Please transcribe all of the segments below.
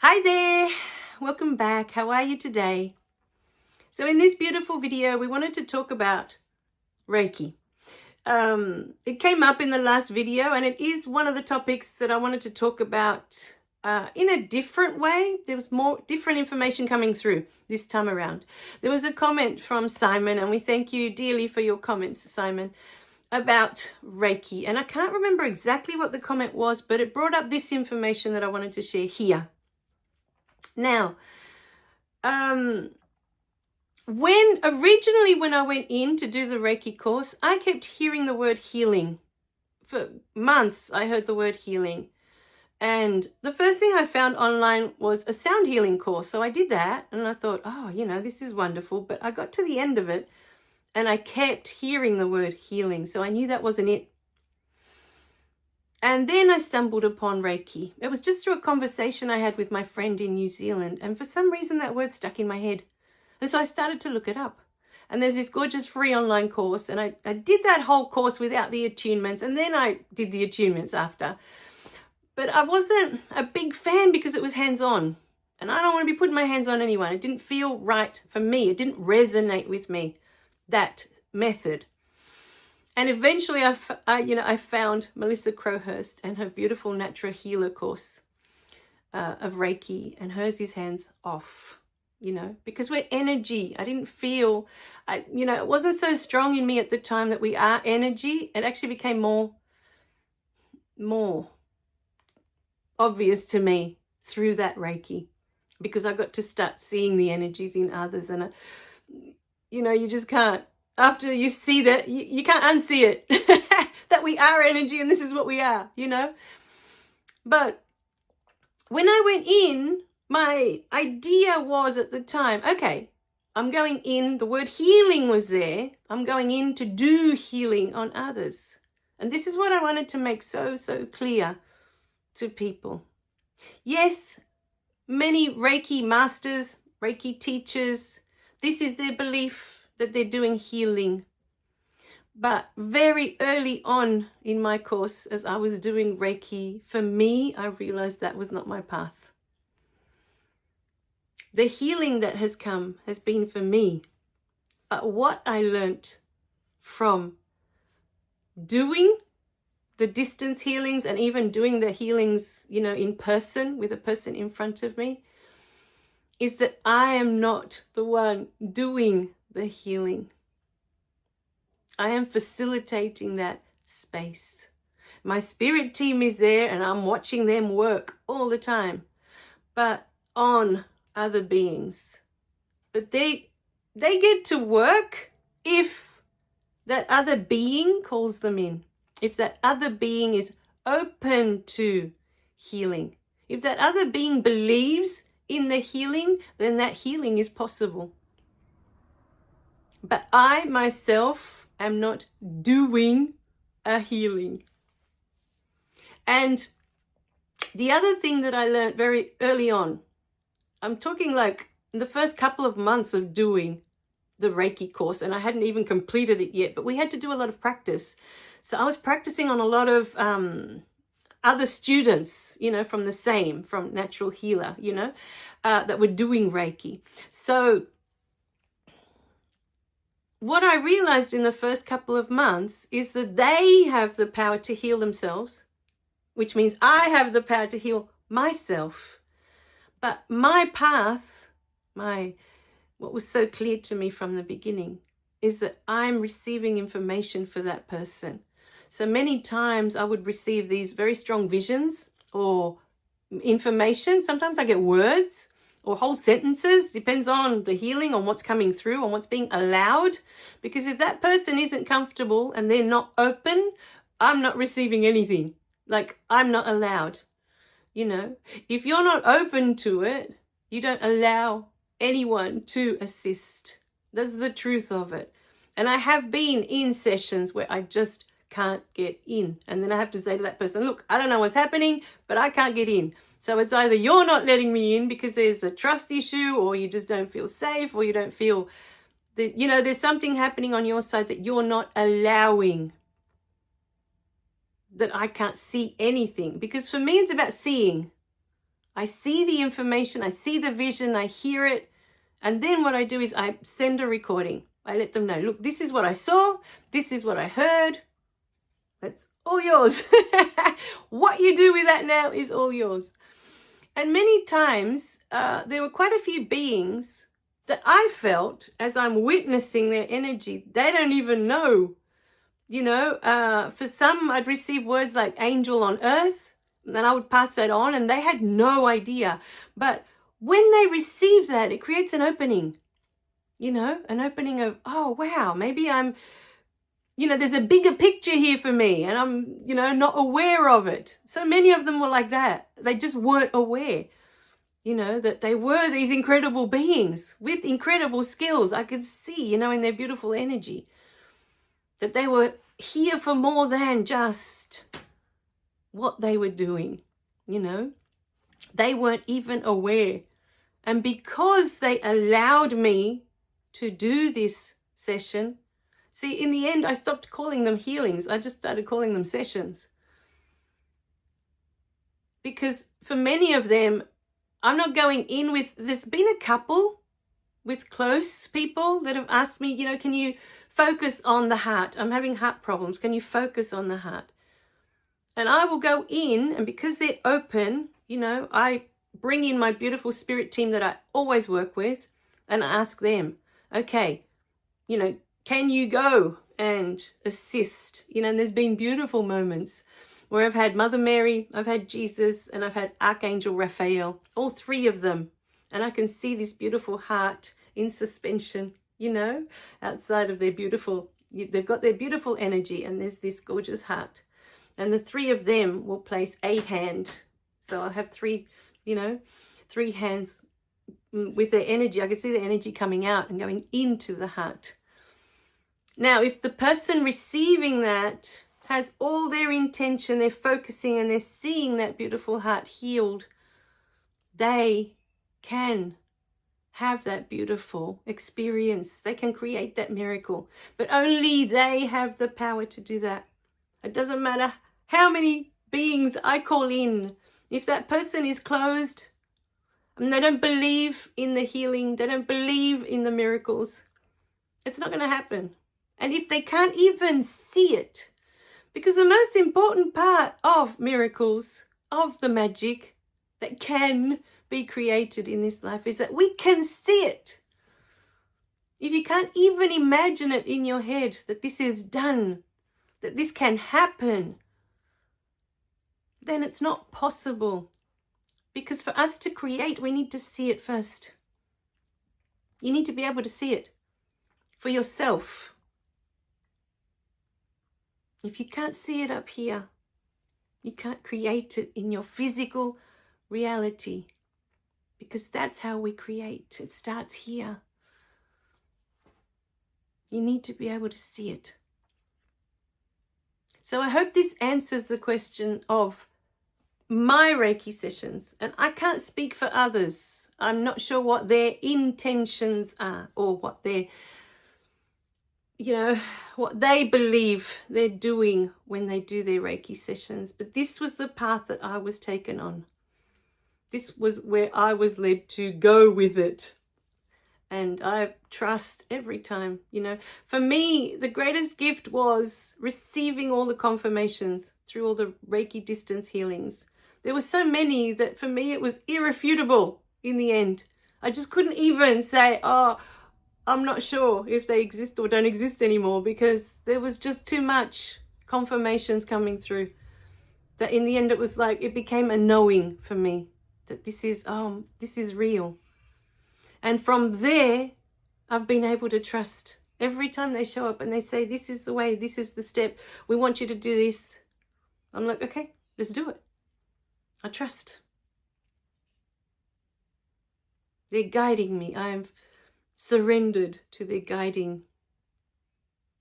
Hi there, welcome back. How are you today? So in this beautiful video, we wanted to talk about Reiki. It came up in the last video and it is one of the topics that I wanted to talk about in a different way. There was more different information coming through this time around. There was a comment from Simon, and we thank you dearly for your comments, Simon, about Reiki. And I can't remember exactly what the comment was, but it brought up this information that I wanted to share here. Now, when I went in to do the Reiki course, I kept hearing the word healing. For months, I heard the word healing. And the first thing I found online was a sound healing course. So I did that and I thought, oh, this is wonderful. But I got to the end of it and I kept hearing the word healing. So I knew that wasn't it. And then I stumbled upon Reiki. It was just through a conversation I had with my friend in New Zealand. And for some reason, that word stuck in my head. And so I started to look it up. And there's this gorgeous free online course. And I did that whole course without the attunements. And then I did the attunements after. But I wasn't a big fan because it was hands-on. And I don't want to be putting my hands on anyone. It didn't feel right for me. It didn't resonate with me, that method. And eventually I found Melissa Crowhurst and her beautiful Natural Healer course of Reiki, and hers is hands off, because we're energy. I didn't feel, it wasn't so strong in me at the time that we are energy. It actually became more obvious to me through that Reiki, because I got to start seeing the energies in others. And, you just can't. After you see that, you can't unsee it, that we are energy and this is what we are, But when I went in, my idea was at the time, okay, I'm going in, the word healing was there. I'm going in to do healing on others. And this is what I wanted to make so clear to people. Yes, many Reiki masters, Reiki teachers, this is their belief, that they're doing healing. But very early on in my course, as I was doing Reiki, for me, I realized that was not my path. The healing that has come has been for me. But what I learnt from doing the distance healings and even doing the healings, in person with a person in front of me, is that I am not the one doing the healing. I am facilitating that space. My spirit team is there and I'm watching them work all the time, but on other beings. But they get to work if that other being calls them in. If that other being is open to healing. If that other being believes in the healing, then that healing is possible. But I myself am not doing a healing. And the other thing that I learned very early on, I'm talking like in the first couple of months of doing the Reiki course, and I hadn't even completed it yet, but we had to do a lot of practice. So I was practicing on a lot of other students, from Natural Healer, that were doing Reiki. So what I realized in the first couple of months is that they have the power to heal themselves, which means I have the power to heal myself. But my path, what was so clear to me from the beginning is that I'm receiving information for that person. So many times I would receive these very strong visions or information. Sometimes I get words or whole sentences, depends on the healing, on what's coming through, on what's being allowed. Because if that person isn't comfortable and they're not open, I'm not receiving anything. Like, I'm not allowed. If you're not open to it, you don't allow anyone to assist. That's the truth of it. And I have been in sessions where I just can't get in. And then I have to say to that person, look, I don't know what's happening, but I can't get in. So it's either you're not letting me in because there's a trust issue, or you just don't feel safe, or you don't feel that, there's something happening on your side that you're not allowing, that I can't see anything. Because for me, it's about seeing. I see the information, I see the vision, I hear it. And then what I do is I send a recording. I let them know, look, this is what I saw. This is what I heard. That's all yours. What you do with that now is all yours. And many times there were quite a few beings that I felt as I'm witnessing their energy, they don't even know. You know, for some, I'd receive words like angel on earth, and then I would pass that on, and they had no idea. But when they receive that, it creates an opening, you know, an opening of, oh, wow, maybe I'm, you know, there's a bigger picture here for me, and I'm, you know, not aware of it. So many of them were like that. They just weren't aware, you know, that they were these incredible beings with incredible skills. I could see, you know, in their beautiful energy, that they were here for more than just what they were doing, you know. They weren't even aware. And because they allowed me to do this session, see, in the end, I stopped calling them healings. I just started calling them sessions. Because for many of them, I'm not going in with, there's been a couple with close people that have asked me, you know, can you focus on the heart? I'm having heart problems. Can you focus on the heart? And I will go in, and because they're open, you know, I bring in my beautiful spirit team that I always work with and ask them, okay, you know, can you go and assist? You know, and there's been beautiful moments where I've had Mother Mary, I've had Jesus, and I've had Archangel Raphael, all three of them. And I can see this beautiful heart in suspension, you know, outside of their beautiful, they've got their beautiful energy, and there's this gorgeous heart. And the three of them will place a hand. So I'll have three, you know, three hands with their energy. I can see the energy coming out and going into the heart. Now, if the person receiving that has all their intention, they're focusing and they're seeing that beautiful heart healed, they can have that beautiful experience. They can create that miracle, but only they have the power to do that. It doesn't matter how many beings I call in. If that person is closed and they don't believe in the healing, they don't believe in the miracles, it's not going to happen. And if they can't even see it, because the most important part of miracles, of the magic that can be created in this life, is that we can see it. If you can't even imagine it in your head that this is done, that this can happen, then it's not possible. Because for us to create, we need to see it first. You need to be able to see it for yourself. If you can't see it up here, you can't create it in your physical reality. Because that's how we create. It starts here. You need to be able to see it. So I hope this answers the question of my Reiki sessions. And I can't speak for others. I'm not sure what their intentions are, or what their, you know, what they believe they're doing when they do their Reiki sessions. But this was the path that I was taken on. This was where I was led to go with it. And I trust every time, you know. For me, the greatest gift was receiving all the confirmations through all the Reiki distance healings. There were so many that for me it was irrefutable in the end. I just couldn't even say, oh, I'm not sure if they exist or don't exist anymore, because there was just too much confirmations coming through. That in the end it was like, it became a knowing for me that this is real. And from there, I've been able to trust. Every time they show up and they say, this is the way, this is the step, we want you to do this, I'm like, okay, let's do it. I trust. They're guiding me. I've surrendered to their guiding.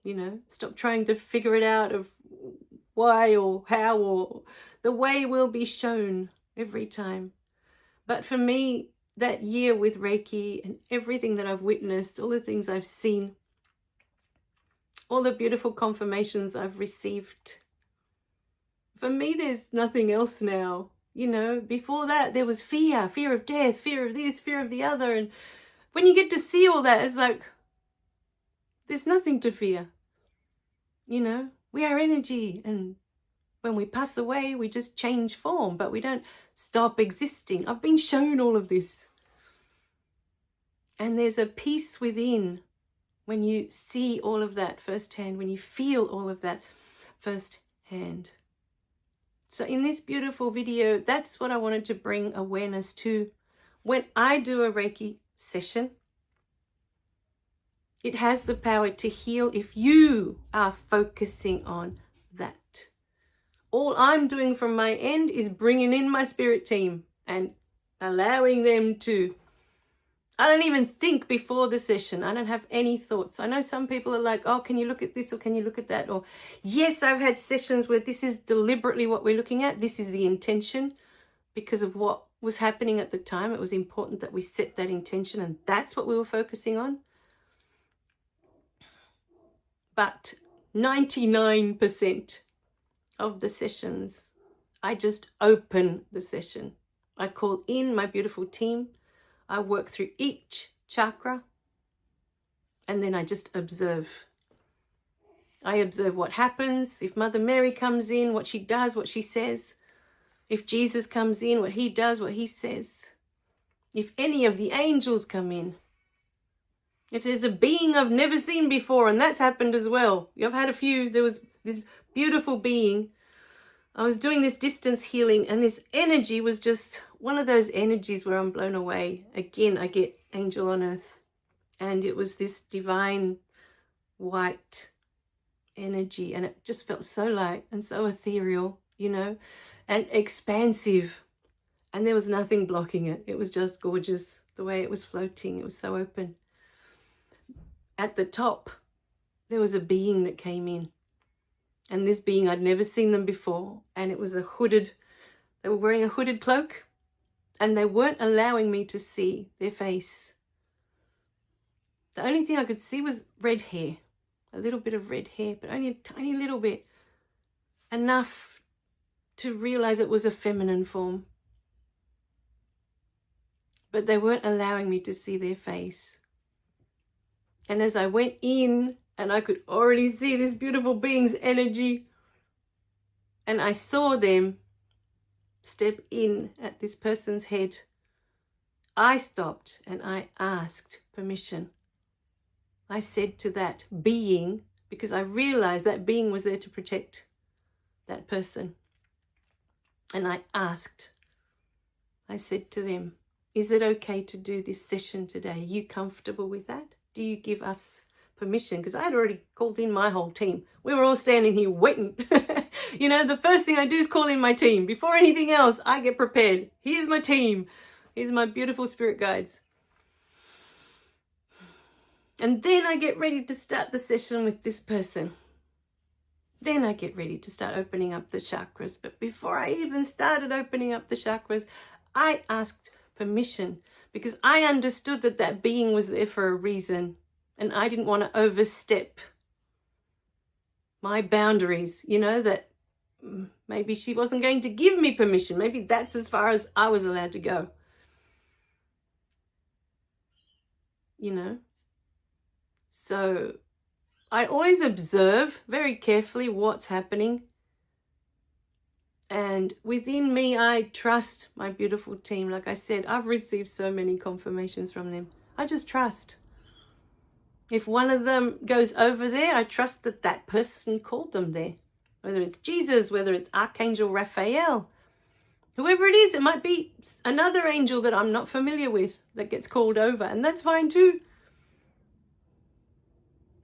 You know, stop trying to figure it out of why or how, or the way will be shown every time. But for me, that year with Reiki and everything that I've witnessed, all the things I've seen, all the beautiful confirmations I've received, for me, there's nothing else now. You know, before that, there was fear of death, fear of this, fear of the other. And when you get to see all that, it's like, there's nothing to fear. You know, we are energy. And when we pass away, we just change form, but we don't stop existing. I've been shown all of this. And there's a peace within when you see all of that firsthand, when you feel all of that firsthand. So in this beautiful video, that's what I wanted to bring awareness to. When I do a Reiki session, it has the power to heal if you are focusing on that. All I'm doing from my end is bringing in my spirit team and allowing them to. I don't even think before the session. I don't have any thoughts. I know some people are like, oh, can you look at this or can you look at that? Or yes, I've had sessions where this is deliberately what we're looking at. This is the intention because of what was happening at the time. It was important that we set that intention, and that's what we were focusing on. But 99% of the sessions, I just open the session. I call in my beautiful team. I work through each chakra, and then I just observe. I observe what happens. If Mother Mary comes in, what she does, what she says. If Jesus comes in, what he does, what he says. If any of the angels come in. If there's a being I've never seen before, and that's happened as well. I've had a few. There was this beautiful being. I was doing this distance healing, and this energy was just one of those energies where I'm blown away. Again, I get angel on earth. And it was this divine white energy, and it just felt so light and so ethereal, you know, and expansive. And there was nothing blocking it. It was just gorgeous the way it was floating. It was so open. At the top, there was a being that came in. And this being, I'd never seen them before. And it was they were wearing a hooded cloak. And they weren't allowing me to see their face. The only thing I could see was red hair. A little bit of red hair, but only a tiny little bit. Enough to realize it was a feminine form. But they weren't allowing me to see their face. And as I went in, and I could already see this beautiful being's energy, and I saw them step in at this person's head, I stopped and I asked permission. I said to that being, because I realized that being was there to protect that person. And I asked, I said to them, is it okay to do this session today? Are you comfortable with that? Do you give us permission? Because I had already called in my whole team. We were all standing here waiting. You know, the first thing I do is call in my team. Before anything else, I get prepared. Here's my team. Here's my beautiful spirit guides. And then I get ready to start the session with this person. Then I get ready to start opening up the chakras. But before I even started opening up the chakras, I asked permission because I understood that that being was there for a reason. And I didn't want to overstep my boundaries, you know, that maybe she wasn't going to give me permission. Maybe that's as far as I was allowed to go. You know? So I always observe very carefully what's happening. And within me, I trust my beautiful team. Like I said, I've received so many confirmations from them. I just trust. If one of them goes over there, I trust that that person called them there. Whether it's Jesus, whether it's Archangel Rafail, whoever it is, it might be another angel that I'm not familiar with that gets called over. And that's fine too.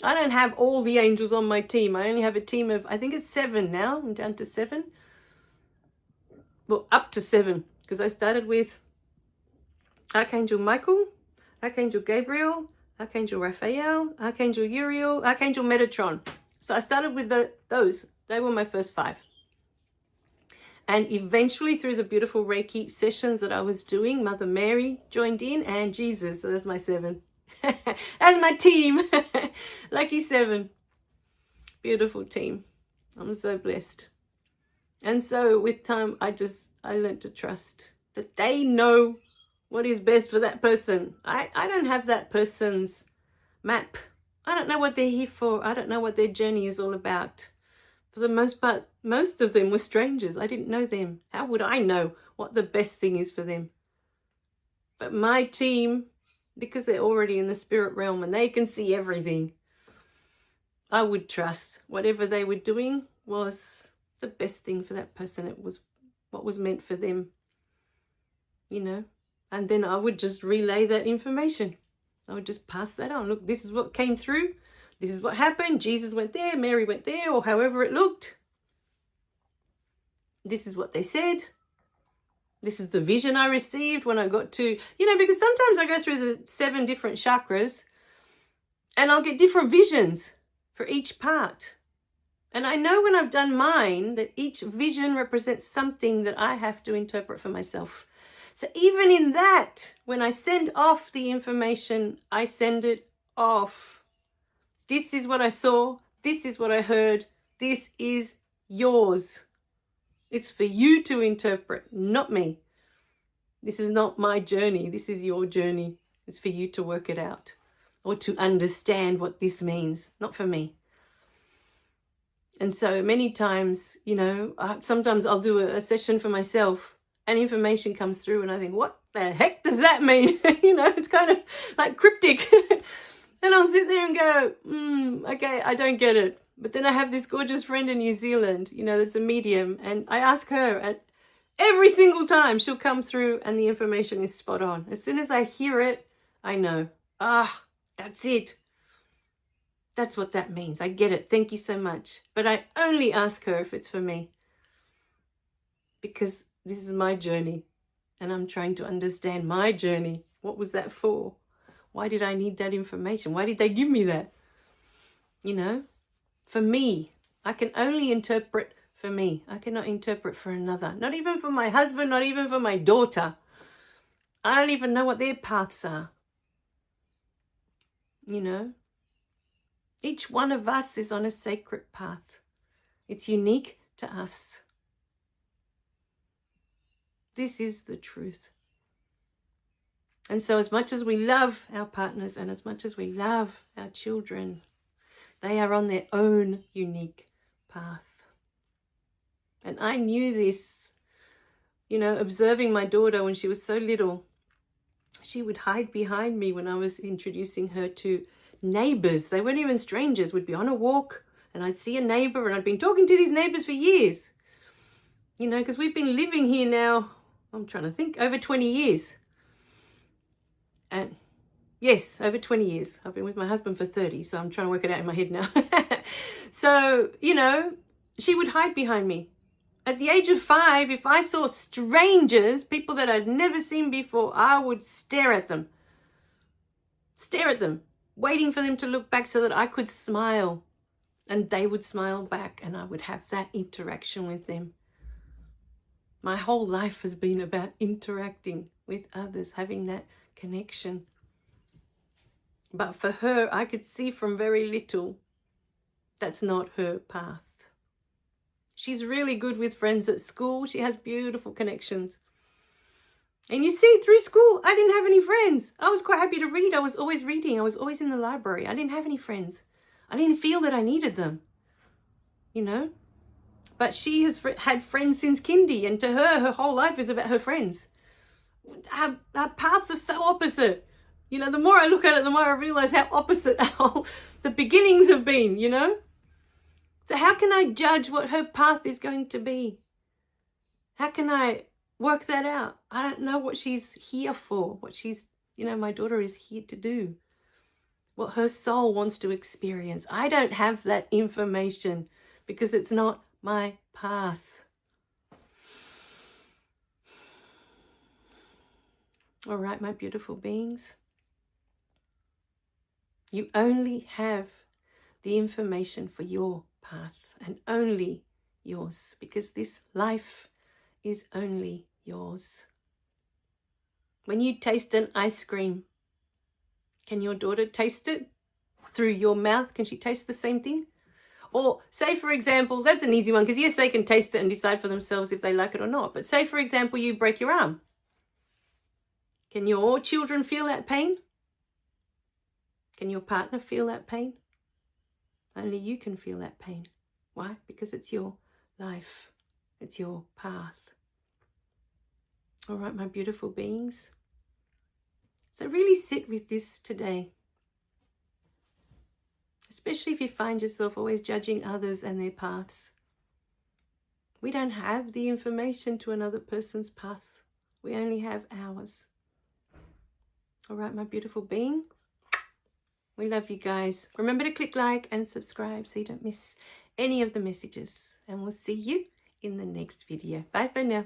I don't have all the angels on my team. I only have a team of, I think it's 7 now. I'm down to 7. Well, up to 7. Because I started with Archangel Michael, Archangel Gabriel, Archangel Raphael, Archangel Uriel, Archangel Metatron. So I started with those. They were my first 5. And eventually through the beautiful Reiki sessions that I was doing, Mother Mary joined in and Jesus. So that's my 7. That's my team. Lucky 7. Beautiful team. I'm so blessed. And so with time, I learned to trust that they know what is best for that person. I don't have that person's map. I don't know what they're here for. I don't know what their journey is all about. For the most part, most of them were strangers. I didn't know them. How would I know what the best thing is for them? But my team, because they're already in the spirit realm and they can see everything, I would trust whatever they were doing was the best thing for that person. It was what was meant for them, you know. And then I would just relay that information. I would just pass that on. Look, this is what came through. This is what happened. Jesus went there, Mary went there, or however it looked. This is what they said. This is the vision I received when I got to, because sometimes I go through the 7 different chakras and I'll get different visions for each part. And I know when I've done mine that each vision represents something that I have to interpret for myself. So even in that, when I send off the information, I send it off. This is what I saw. This is what I heard. This is yours. It's for you to interpret, not me. This is not my journey. This is your journey. It's for you to work it out or to understand what this means, not for me. And so many times, sometimes I'll do a session for myself and information comes through and I think, what the heck does that mean? It's kind of like cryptic. And I'll sit there and go, okay, I don't get it. But then I have this gorgeous friend in New Zealand, that's a medium. And I ask her at every single time she'll come through and the information is spot on. As soon as I hear it, I know, that's it. That's what that means. I get it. Thank you so much. But I only ask her if it's for me. Because this is my journey. And I'm trying to understand my journey. What was that for? Why did I need that information? Why did they give me that? For me. I can only interpret for me. I cannot interpret for another. Not even for my husband, not even for my daughter. I don't even know what their paths are. Each one of us is on a sacred path. It's unique to us. This is the truth. And so as much as we love our partners and as much as we love our children, they are on their own unique path. And I knew this, observing my daughter when she was so little. She would hide behind me when I was introducing her to neighbors. They weren't even strangers. We'd be on a walk and I'd see a neighbor and I'd been talking to these neighbors for years. Because we've been living here now, I'm trying to think, over 20 years. And yes, over 20 years. I've been with my husband for 30, so I'm trying to work it out in my head now. So, she would hide behind me. At the age of 5, if I saw strangers, people that I'd never seen before, I would stare at them. Waiting for them to look back so that I could smile. And they would smile back and I would have that interaction with them. My whole life has been about interacting with others, having that connection. But for her, I could see from very little, that's not her path. She's really good with friends at school. She has beautiful connections. And you see, through school, I didn't have any friends. I was quite happy to read. I was always reading. I was always in the library. I didn't have any friends. I didn't feel that I needed them, But she has had friends since kindy, and to her whole life is about her friends. Our paths are so opposite. The more I look at it, the more I realize how opposite the beginnings have been, So how can I judge what her path is going to be? How can I work that out? I don't know what she's here for, what she's, my daughter is here to do, what her soul wants to experience. I don't have that information because it's not my path. All right, my beautiful beings. You only have the information for your path and only yours, because this life is only yours. When you taste an ice cream, can your daughter taste it through your mouth? Can she taste the same thing? Or say, for example, that's an easy one, because yes, they can taste it and decide for themselves if they like it or not. But say, for example, you break your arm. Can your children feel that pain? Can your partner feel that pain? Only you can feel that pain. Why? Because it's your life. It's your path. All right, my beautiful beings. So really sit with this today. Especially if you find yourself always judging others and their paths. We don't have the information to another person's path. We only have ours. All right, my beautiful being. We love you guys. Remember to click like and subscribe so you don't miss any of the messages. And we'll see you in the next video. Bye for now.